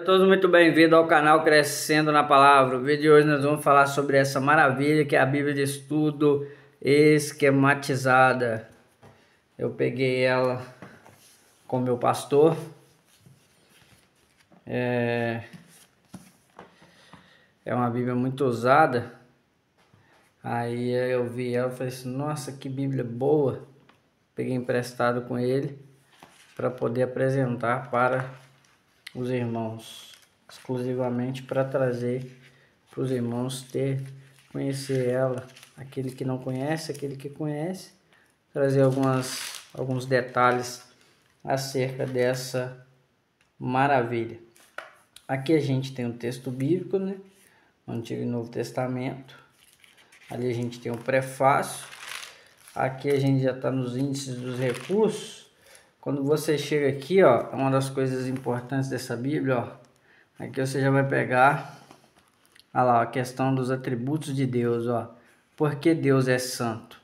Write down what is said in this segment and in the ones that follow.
Todos muito bem-vindos ao canal Crescendo na Palavra. O vídeo de hoje nós vamos falar sobre essa maravilha que é a Bíblia de Estudo esquematizada. Eu peguei ela com meu pastor. É uma Bíblia muito usada. Aí eu vi ela e falei assim, nossa, que Bíblia boa. Peguei emprestado com ele para poder apresentar para os irmãos, exclusivamente para trazer para os irmãos conhecer ela, aquele que não conhece, aquele que conhece, trazer alguns detalhes acerca dessa maravilha. Aqui a gente tem um texto bíblico, né? Antigo e Novo Testamento. Ali a gente tem o prefácio. Aqui a gente já está nos índices dos recursos. Quando você chega aqui, ó, uma das coisas importantes dessa Bíblia, ó, aqui você já vai pegar, olha lá, a questão dos atributos de Deus, ó. Porque Deus é santo.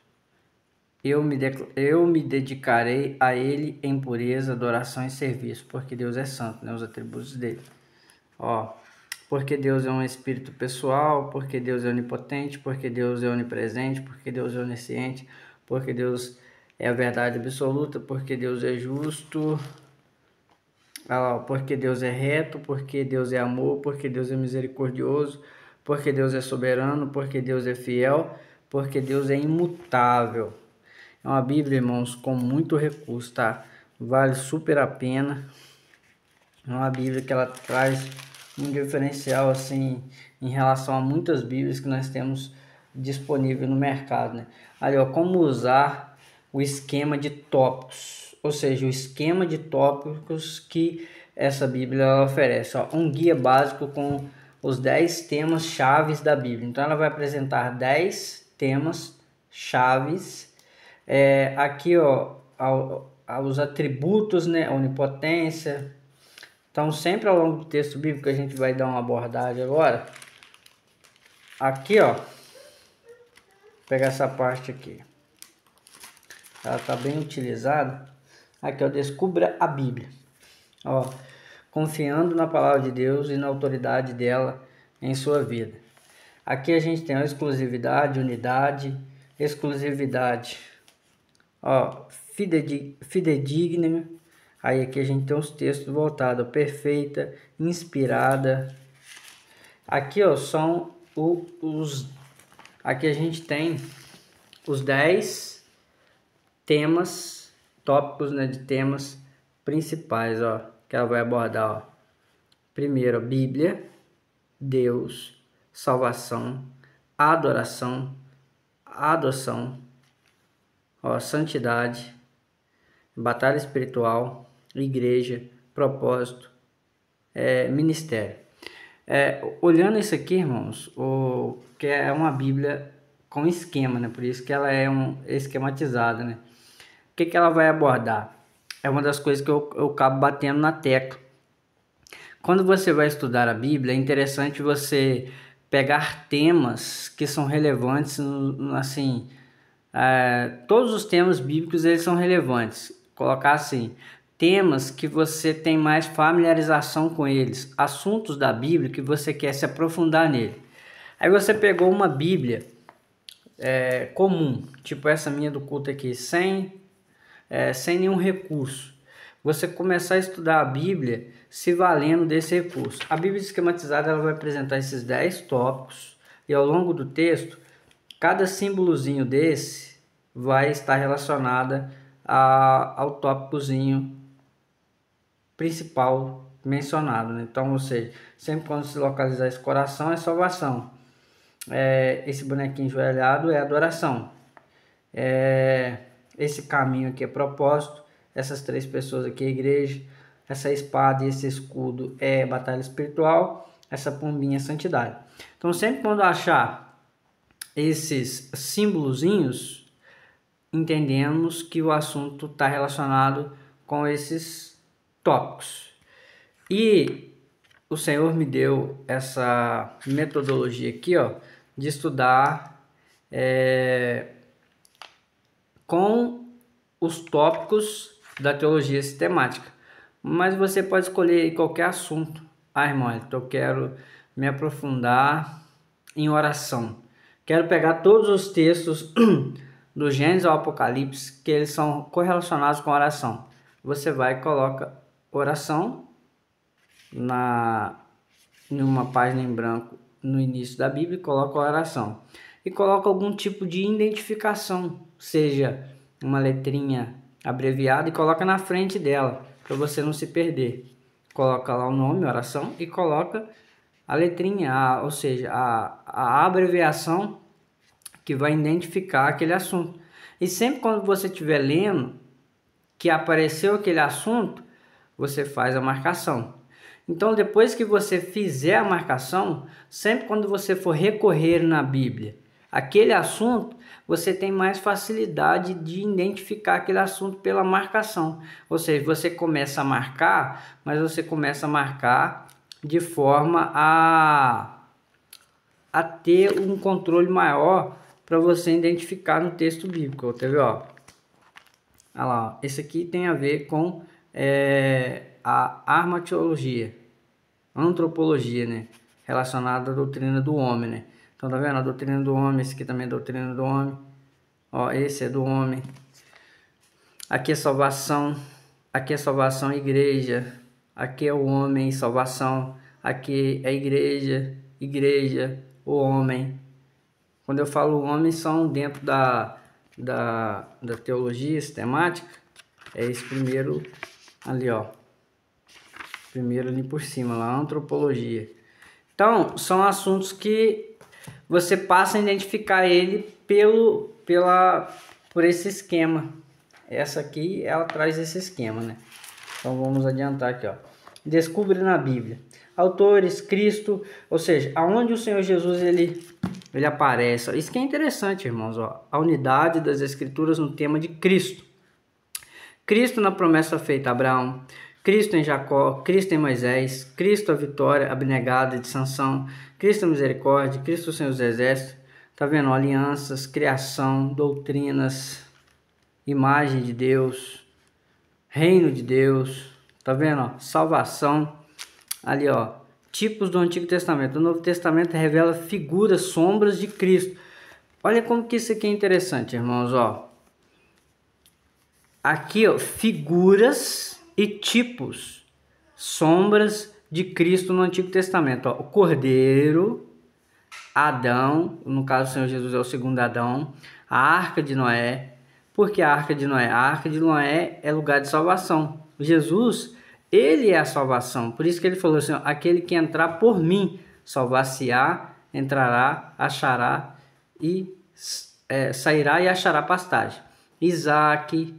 Eu me dedicarei a Ele em pureza, adoração e serviço. Porque Deus é santo, né? Os atributos dele. Ó, porque Deus é um espírito pessoal, porque Deus é onipotente, porque Deus é onipresente, porque Deus é onisciente, porque Deus é a verdade absoluta, porque Deus é justo, porque Deus é reto, porque Deus é amor, porque Deus é misericordioso, porque Deus é soberano, porque Deus é fiel, porque Deus é imutável. É uma Bíblia, irmãos, com muito recurso, tá? Vale super a pena. É uma Bíblia que ela traz um diferencial assim em relação a muitas Bíblias que nós temos disponível no mercado, né? Ali, ó, como usar o esquema de tópicos, ou seja, o esquema de tópicos que essa Bíblia oferece, ó, um guia básico com os 10 temas chaves da Bíblia. Então ela vai apresentar 10 temas chaves. Aqui, ó, os atributos, né, a onipotência. Então, sempre ao longo do texto bíblico, a gente vai dar uma abordagem agora. Aqui, ó. Vou pegar essa parte aqui. Ela está bem utilizada. Aqui, ó. Descubra a Bíblia. Ó. Confiando na palavra de Deus e na autoridade dela em sua vida. Aqui a gente tem a exclusividade, unidade, exclusividade. Ó. Fidedigna. Aí aqui a gente tem os textos voltados, perfeita, inspirada. Aqui, ó, são aqui a gente tem os 10 temas, tópicos, né, de temas principais, ó, que ela vai abordar, ó. Primeiro, Bíblia, Deus, salvação, adoração, adoção, ó, santidade, batalha espiritual, igreja, propósito, ministério. Olhando isso aqui, irmãos, que é uma Bíblia com esquema, né? Por isso que ela é esquematizada, né? O que ela vai abordar? É uma das coisas que eu acabo batendo na tecla. Quando você vai estudar a Bíblia, é interessante você pegar temas que são relevantes, assim, todos os temas bíblicos eles são relevantes. Colocar assim, temas que você tem mais familiarização com eles, assuntos da Bíblia que você quer se aprofundar nele. Aí você pegou uma Bíblia comum, tipo essa minha do culto aqui, sem nenhum recurso. Você começar a estudar a Bíblia se valendo desse recurso. A Bíblia esquematizada ela vai apresentar esses 10 tópicos e ao longo do texto, cada símbolozinho desse vai estar relacionada ao tópicozinho principal mencionado, né? Então, ou seja, sempre quando se localizar esse coração é salvação, esse bonequinho joelhado é adoração, esse caminho aqui é propósito, essas 3 pessoas aqui é igreja, essa espada e esse escudo é batalha espiritual, essa pombinha é santidade. Então, sempre quando achar esses símbolozinhos, entendemos que o assunto está relacionado com esses tópicos. E o Senhor me deu essa metodologia aqui, ó, de estudar com os tópicos da teologia sistemática. Mas você pode escolher qualquer assunto irmão, eu quero me aprofundar em oração. Quero pegar todos os textos do Gênesis ao Apocalipse que eles são correlacionados com oração. Você vai e coloca oração em uma página em branco no início da Bíblia, coloca oração. E coloca algum tipo de identificação, seja uma letrinha abreviada, e coloca na frente dela, para você não se perder. Coloca lá o nome, oração, e coloca a letrinha, ou seja, a abreviação que vai identificar aquele assunto. E sempre quando você estiver lendo que apareceu aquele assunto, você faz a marcação. Então, depois que você fizer a marcação, sempre quando você for recorrer na Bíblia aquele assunto, você tem mais facilidade de identificar aquele assunto pela marcação. Ou seja, você começa a marcar, mas você começa a marcar de forma a ter um controle maior para você identificar no texto bíblico. Tá vendo? Olha lá, esse aqui tem a ver com a armatologia, antropologia, né? Relacionada à doutrina do homem, né? Então, tá vendo? A doutrina do homem, esse aqui também é a doutrina do homem. Ó, esse é do homem. Aqui é salvação igreja. Aqui é o homem, salvação. Aqui é igreja, o homem. Quando eu falo homem, são dentro da teologia sistemática. É esse primeiro ali, ó. Primeiro ali por cima, lá, antropologia. Então, são assuntos que você passa a identificar ele por esse esquema. Essa aqui, ela traz esse esquema, né? Então, vamos adiantar aqui, ó. Descubra na Bíblia. Autores, Cristo, ou seja, aonde o Senhor Jesus, ele aparece. Isso que é interessante, irmãos, ó. A unidade das Escrituras no tema de Cristo. Cristo na promessa feita a Abraão, Cristo em Jacó, Cristo em Moisés, Cristo a vitória abnegada de Sansão, Cristo a misericórdia, Cristo Senhor dos exércitos. Tá vendo? Alianças, criação, doutrinas, imagem de Deus, reino de Deus. Tá vendo? Ó, salvação. Ali, ó, tipos do Antigo Testamento. O Novo Testamento revela figuras, sombras de Cristo. Olha como que isso aqui é interessante, irmãos, ó. Aqui, ó, figuras e tipos, sombras de Cristo no Antigo Testamento. Ó, o Cordeiro, Adão, no caso o Senhor Jesus é o segundo Adão, a Arca de Noé. Por que a Arca de Noé? A Arca de Noé é lugar de salvação. Jesus, ele é a salvação. Por isso que ele falou assim, ó, aquele que entrar por mim, salvar-se-á, entrará, achará e sairá e achará pastagem. Isaac,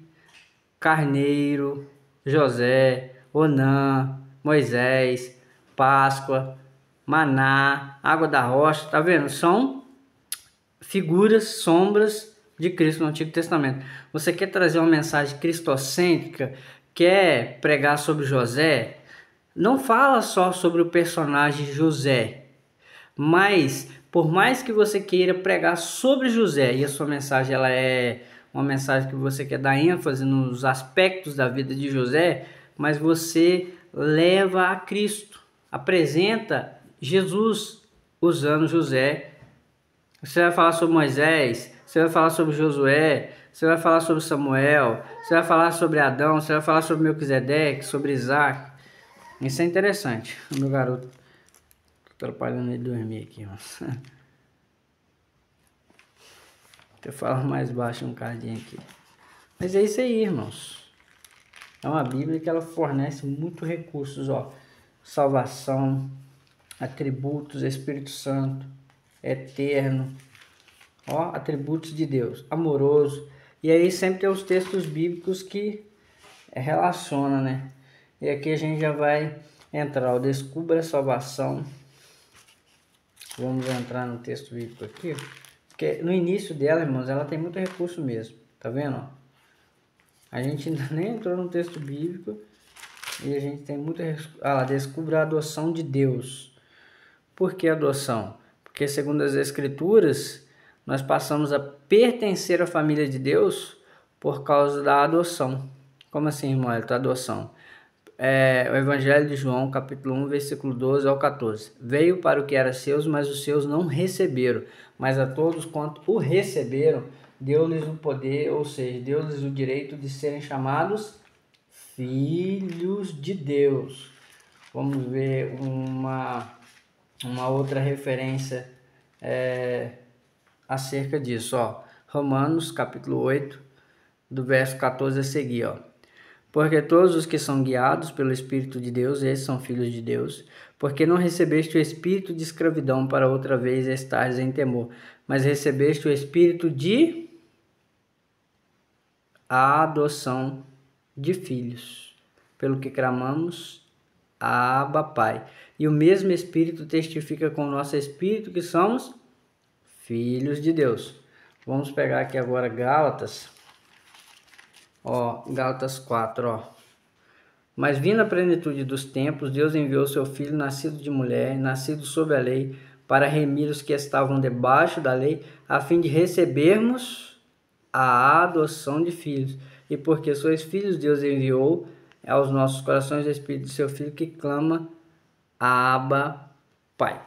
Carneiro, José, Onã, Moisés, Páscoa, Maná, Água da Rocha, tá vendo? São figuras, sombras de Cristo no Antigo Testamento. Você quer trazer uma mensagem cristocêntrica, quer pregar sobre José? Não fala só sobre o personagem José, mas por mais que você queira pregar sobre José e a sua mensagem ela é uma mensagem que você quer dar ênfase nos aspectos da vida de José, mas você leva a Cristo, apresenta Jesus usando José. Você vai falar sobre Moisés, você vai falar sobre Josué, você vai falar sobre Samuel, você vai falar sobre Adão, você vai falar sobre Melquisedeque, sobre Isaac. Isso é interessante. O meu garoto tá atrapalhando ele dormir aqui, mas eu falo mais baixo um cadinho aqui. Mas é isso aí, irmãos. É uma Bíblia que ela fornece muitos recursos, ó. Salvação, atributos, Espírito Santo, eterno, ó, atributos de Deus, amoroso. E aí sempre tem os textos bíblicos que relacionam, né? E aqui a gente já vai entrar, ó, descubra a salvação. Vamos entrar no texto bíblico aqui, porque no início dela, irmãos, ela tem muito recurso mesmo, tá vendo? A gente ainda nem entrou no texto bíblico e a gente tem muito recurso. Ah, descubra a adoção de Deus. Por que adoção? Porque segundo as Escrituras, nós passamos a pertencer à família de Deus por causa da adoção. Como assim, irmão? A adoção. o Evangelho de João, capítulo 1, versículo 12 ao 14. Veio para o que era seus, mas os seus não receberam. Mas a todos quanto o receberam, deu-lhes o poder, ou seja, deu-lhes o direito de serem chamados filhos de Deus. Vamos ver uma outra referência acerca disso. Romanos, capítulo 8, do verso 14 a seguir. Porque todos os que são guiados pelo Espírito de Deus, esses são filhos de Deus. Porque não recebeste o espírito de escravidão para outra vez estares em temor, mas recebeste o espírito de adoção de filhos, pelo que clamamos, Abba, Pai. E o mesmo Espírito testifica com o nosso espírito que somos filhos de Deus. Vamos pegar aqui agora Gálatas. Gálatas 4, Mas vindo a plenitude dos tempos, Deus enviou seu Filho, nascido de mulher, nascido sob a lei, para remir os que estavam debaixo da lei, a fim de recebermos a adoção de filhos. E porque sois filhos, Deus enviou aos nossos corações o Espírito de seu Filho, que clama, Abba, Pai.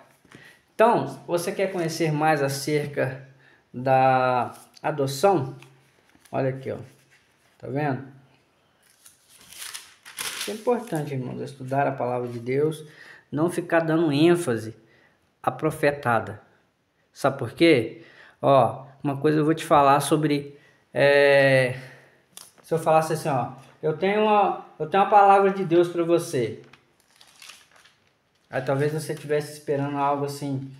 Então, você quer conhecer mais acerca da adoção? Olha aqui, Tá vendo? É importante, irmãos, estudar a palavra de Deus, não ficar dando ênfase à profetada. Sabe por quê? Uma coisa eu vou te falar sobre... se eu falasse assim, eu tenho uma palavra de Deus para você. Aí talvez você estivesse esperando algo assim,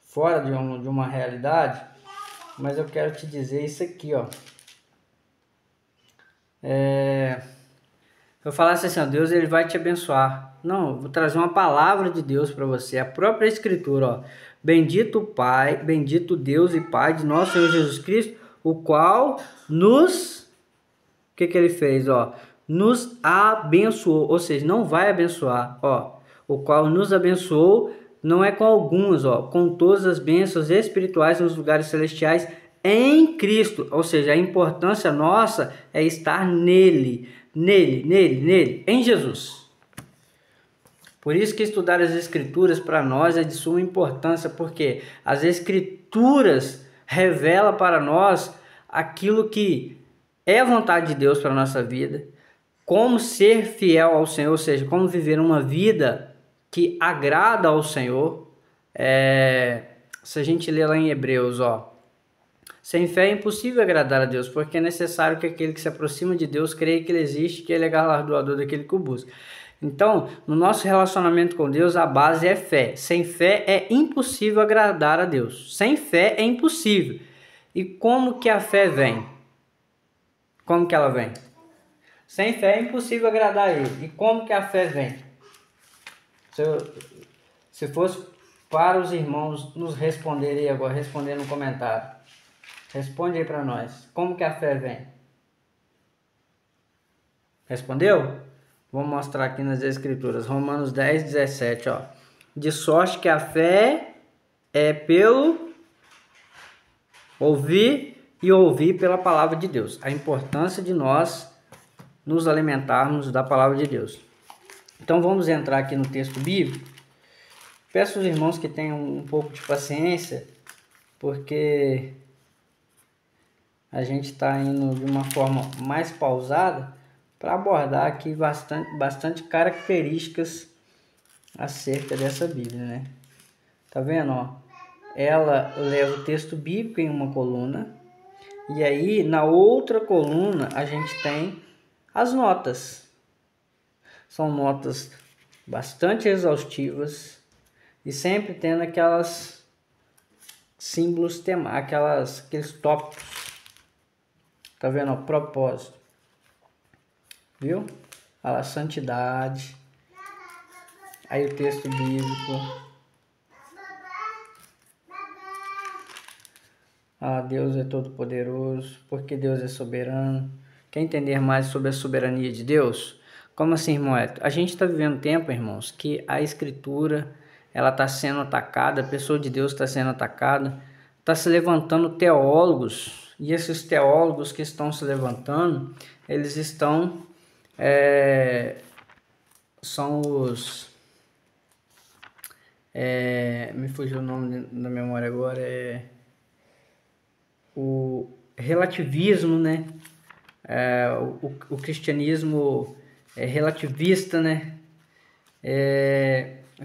fora de uma realidade, mas eu quero te dizer isso aqui, eu falasse assim, Deus ele vai te abençoar. Não, eu vou trazer uma palavra de Deus para você, a própria Escritura, Bendito o Pai, bendito Deus e Pai de nosso Senhor Jesus Cristo, o qual nos... O que ele fez, nos abençoou, ou seja, não vai abençoar, o qual nos abençoou, não é com alguns, com todas as bênçãos espirituais nos lugares celestiais em Cristo, ou seja, a importância nossa é estar nele, em Jesus. Por isso que estudar as Escrituras para nós é de suma importância, porque as Escrituras revelam para nós aquilo que é a vontade de Deus para a nossa vida, como ser fiel ao Senhor, ou seja, como viver uma vida que agrada ao Senhor. Se a gente ler lá em Hebreus, sem fé é impossível agradar a Deus, porque é necessário que aquele que se aproxima de Deus creia que Ele existe, que Ele é galardoador daquele que o busca. Então, no nosso relacionamento com Deus, a base é fé. Sem fé é impossível agradar a Deus. Sem fé é impossível. E como que a fé vem? Como que ela vem? Sem fé é impossível agradar a Ele. E como que a fé vem? Se fosse para os irmãos nos responderem agora, responder no comentário. Responde aí para nós. Como que a fé vem? Respondeu? Vou mostrar aqui nas Escrituras. Romanos 10, 17. De sorte que a fé é pelo ouvir e ouvir pela palavra de Deus. A importância de nós nos alimentarmos da palavra de Deus. Então vamos entrar aqui no texto bíblico. Peço aos irmãos que tenham um pouco de paciência, porque a gente está indo de uma forma mais pausada para abordar aqui bastante características acerca dessa Bíblia, né? Tá vendo, Ela leva o texto bíblico em uma coluna, e aí na outra coluna a gente tem as notas. São notas bastante exaustivas e sempre tendo aquelas símbolos aqueles tópicos. Tá vendo, propósito. Viu? A santidade. Aí o texto bíblico. Deus é todo poderoso, porque Deus é soberano. Quer entender mais sobre a soberania de Deus? Como assim, irmão? A gente está vivendo um tempo, irmãos, que a Escritura ela está sendo atacada, a pessoa de Deus está sendo atacada, está se levantando teólogos, e esses teólogos que estão se levantando, eles estão, são os, me fugiu o nome da memória agora, o relativismo, né? O cristianismo é relativista, né?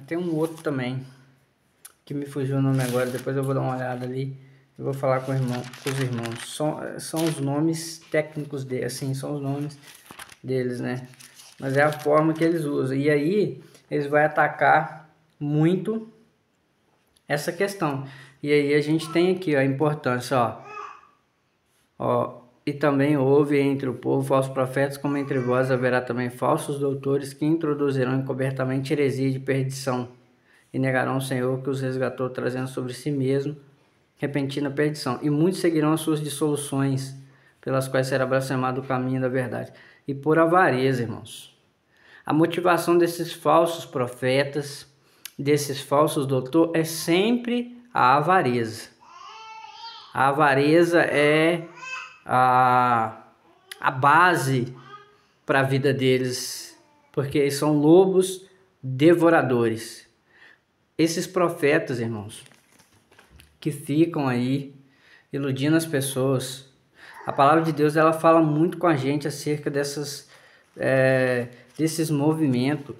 Tem um outro também que me fugiu o nome agora, depois eu vou dar uma olhada ali. Eu vou falar com os irmãos. São os nomes técnicos deles, assim, são os nomes deles, né? Mas é a forma que eles usam. E aí, eles vão atacar muito essa questão. E aí a gente tem aqui ó, a importância, e também houve entre o povo falsos profetas, como entre vós haverá também falsos doutores que introduzirão encobertamente heresia de perdição e negarão o Senhor que os resgatou, trazendo sobre si mesmo repentina perdição. E muitos seguirão as suas dissoluções, pelas quais será blasfemado o caminho da verdade. E por avareza, irmãos. A motivação desses falsos profetas, desses falsos doutores, é sempre a avareza. A avareza é a base para a vida deles, porque eles são lobos devoradores. Esses profetas, irmãos, que ficam aí iludindo as pessoas, a palavra de Deus ela fala muito com a gente acerca desses movimentos.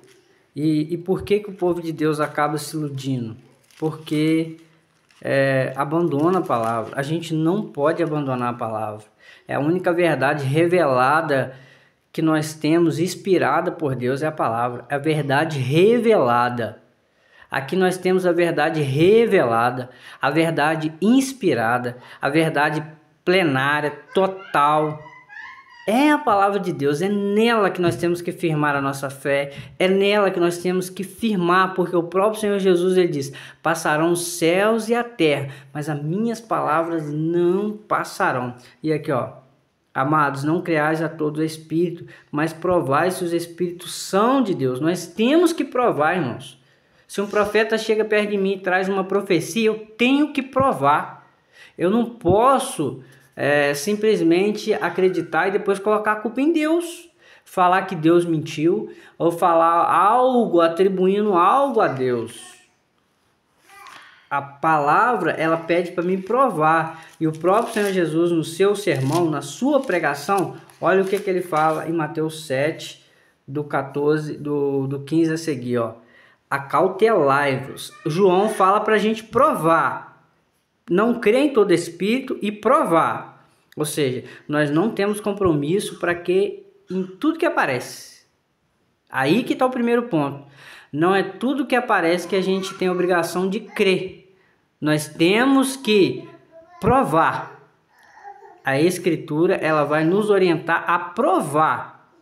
E por que o povo de Deus acaba se iludindo? Porque abandona a palavra. A gente não pode abandonar a palavra. É a única verdade revelada que nós temos, inspirada por Deus, é a palavra. É a verdade revelada. Aqui nós temos a verdade revelada, a verdade inspirada, a verdade plenária, total. É a palavra de Deus, é nela que nós temos que firmar a nossa fé, é nela que nós temos que firmar, porque o próprio Senhor Jesus, ele diz, passarão os céus e a terra, mas as minhas palavras não passarão. E aqui ó, amados, não creais a todo o Espírito, mas provai se os Espíritos são de Deus. Nós temos que provar, irmãos. Se um profeta chega perto de mim e traz uma profecia, eu tenho que provar. Eu não posso simplesmente acreditar e depois colocar a culpa em Deus. Falar que Deus mentiu ou falar algo, atribuindo algo a Deus. A palavra, ela pede para mim provar. E o próprio Senhor Jesus, no seu sermão, na sua pregação, olha o que ele fala em Mateus 7, do 14, do 15 a seguir, ó. Acautelai-vos. João fala para a gente provar. Não crer em todo espírito e provar. Ou seja, nós não temos compromisso para que em tudo que aparece. Aí que está o primeiro ponto. Não é tudo que aparece que a gente tem a obrigação de crer. Nós temos que provar. A Escritura ela vai nos orientar a provar.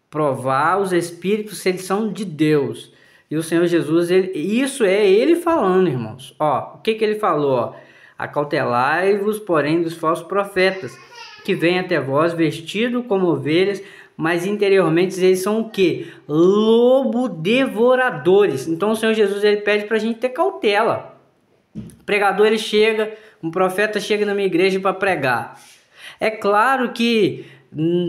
Provar os espíritos se eles são de Deus. E o Senhor Jesus, isso é ele falando, irmãos. Ó, o que ele falou? Ó? Acautelai-vos, porém, dos falsos profetas, que vêm até vós vestidos como ovelhas, mas interiormente eles são o quê? Lobo devoradores. Então o Senhor Jesus ele pede para a gente ter cautela. O pregador ele chega, um profeta chega na minha igreja para pregar. É claro que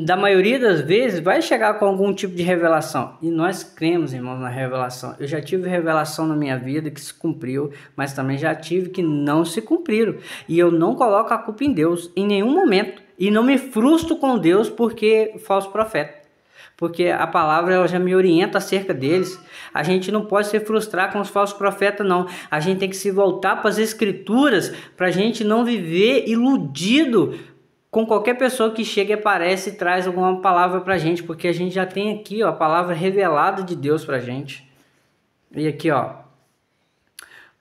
da maioria das vezes vai chegar com algum tipo de revelação. E nós cremos, irmãos, na revelação. Eu já tive revelação na minha vida que se cumpriu, mas também já tive que não se cumpriram. E eu não coloco a culpa em Deus em nenhum momento. E não me frustro com Deus porque falso profeta. Porque a palavra ela já me orienta acerca deles. A gente não pode se frustrar com os falsos profetas, não. A gente tem que se voltar para as escrituras para a gente não viver iludido com qualquer pessoa que chega e aparece e traz alguma palavra para a gente, porque a gente já tem aqui ó, a palavra revelada de Deus para a gente. E aqui, ó.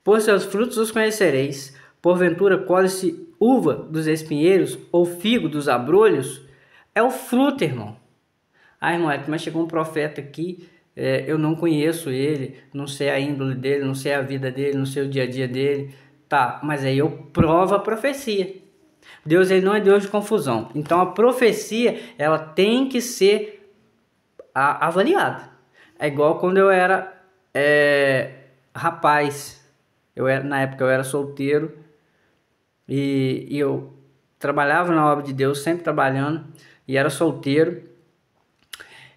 Por seus frutos os conhecereis. Porventura colhe-se uva dos espinheiros ou figo dos abrolhos? É o fruto, irmão. Ah, irmão, mas chegou um profeta aqui, eu não conheço ele, não sei a índole dele, não sei a vida dele, não sei o dia a dia dele. Tá, mas aí eu provo a profecia. Deus ele não é Deus de confusão. Então a profecia ela tem que ser avaliada. É igual quando eu era rapaz. Na época eu era solteiro e eu trabalhava na obra de Deus, sempre trabalhando, e era solteiro.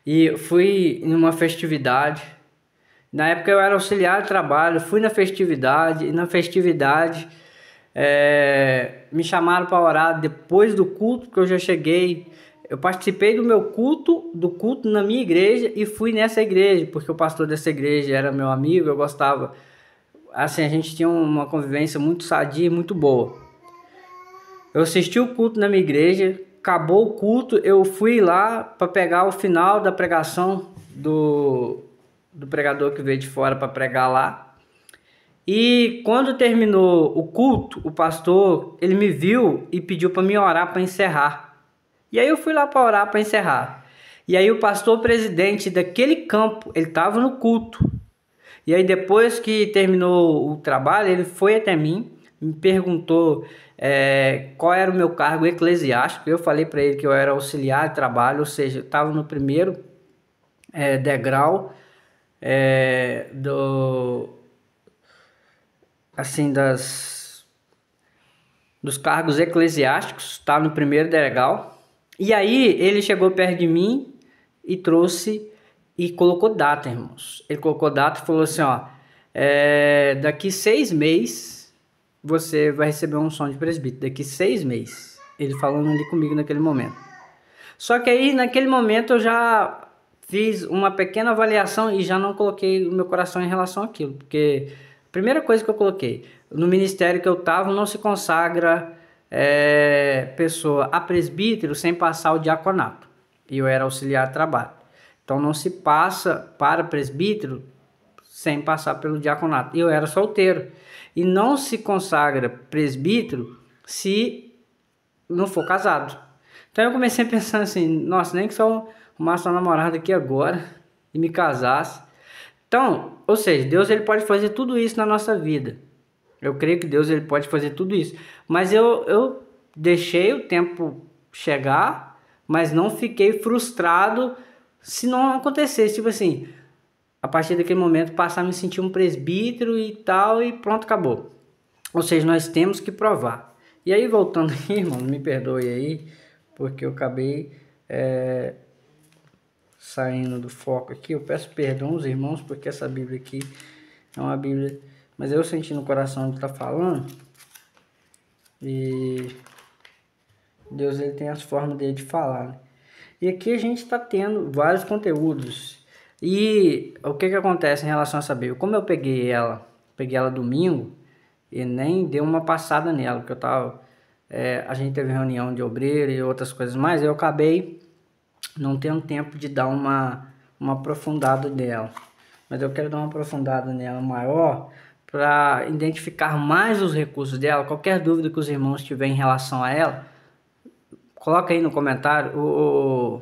E fui em uma festividade. Na época eu era auxiliar de trabalho, fui na festividade, e na festividade me chamaram para orar depois do culto, que eu já cheguei. Eu participei do culto na minha igreja e fui nessa igreja, porque o pastor dessa igreja era meu amigo, eu gostava. Assim, a gente tinha uma convivência muito sadia e muito boa. Eu assisti o culto na minha igreja, acabou o culto, eu fui lá para pegar o final da pregação do pregador que veio de fora para pregar lá. E quando terminou o culto, o pastor, ele me viu e pediu para me orar para encerrar. E aí eu fui lá para orar para encerrar. E aí o pastor presidente daquele campo, ele estava no culto. E aí depois que terminou o trabalho, ele foi até mim, me perguntou qual era o meu cargo eclesiástico. Eu falei para ele que eu era auxiliar de trabalho, ou seja, eu estava no primeiro degrau dos cargos eclesiásticos, estava no primeiro degrau. E aí ele chegou perto de mim e trouxe e colocou data, irmãos. Ele colocou data e falou assim, ó, daqui 6 meses você vai receber um som de presbítero, daqui 6 meses. Ele falando ali comigo naquele momento. Só que aí naquele momento eu já fiz uma pequena avaliação e já não coloquei o meu coração em relação àquilo, porque a primeira coisa que eu coloquei, no ministério que eu estava, não se consagra pessoa a presbítero sem passar o diaconato. E eu era auxiliar de trabalho. Então não se passa para presbítero sem passar pelo diaconato. E eu era solteiro. E não se consagra presbítero se não for casado. Então eu comecei a pensar assim, nossa, nem que só arrumasse uma namorada aqui agora e me casasse. Então, ou seja, Deus ele pode fazer tudo isso na nossa vida. Eu creio que Deus ele pode fazer tudo isso. Mas eu deixei o tempo chegar, mas não fiquei frustrado se não acontecesse, tipo assim, a partir daquele momento passar a me sentir um presbítero e tal, e pronto, acabou. Ou seja, nós temos que provar. E aí, voltando aqui, irmão, me perdoe aí, porque eu acabei saindo do foco aqui. Eu peço perdão aos irmãos, porque essa Bíblia aqui é uma Bíblia, mas eu senti no coração de estar falando, e Deus ele tem as formas dele de falar, né? E aqui a gente está tendo vários conteúdos. E o que acontece em relação a essa Bíblia? Como eu peguei ela domingo e nem dei uma passada nela, porque eu tava, a gente teve reunião de obreiro e outras coisas mais, eu acabei não tendo tempo de dar uma aprofundada nela. Mas eu quero dar uma aprofundada nela maior para identificar mais os recursos dela. Qualquer dúvida que os irmãos tiverem em relação a ela, coloca aí no comentário, o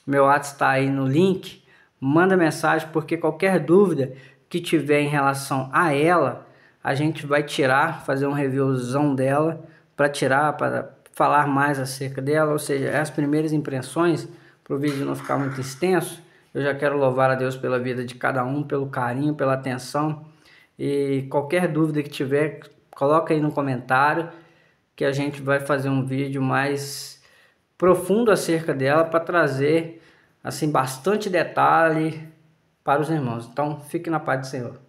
meu WhatsApp está aí no link, manda mensagem, porque qualquer dúvida que tiver em relação a ela, a gente vai fazer uma reviewzão dela, para falar mais acerca dela, ou seja, as primeiras impressões, para o vídeo não ficar muito extenso. Eu já quero louvar a Deus pela vida de cada um, pelo carinho, pela atenção, e qualquer dúvida que tiver, coloca aí no comentário, que a gente vai fazer um vídeo mais profundo acerca dela para trazer assim bastante detalhe para os irmãos. Então, fique na paz do Senhor.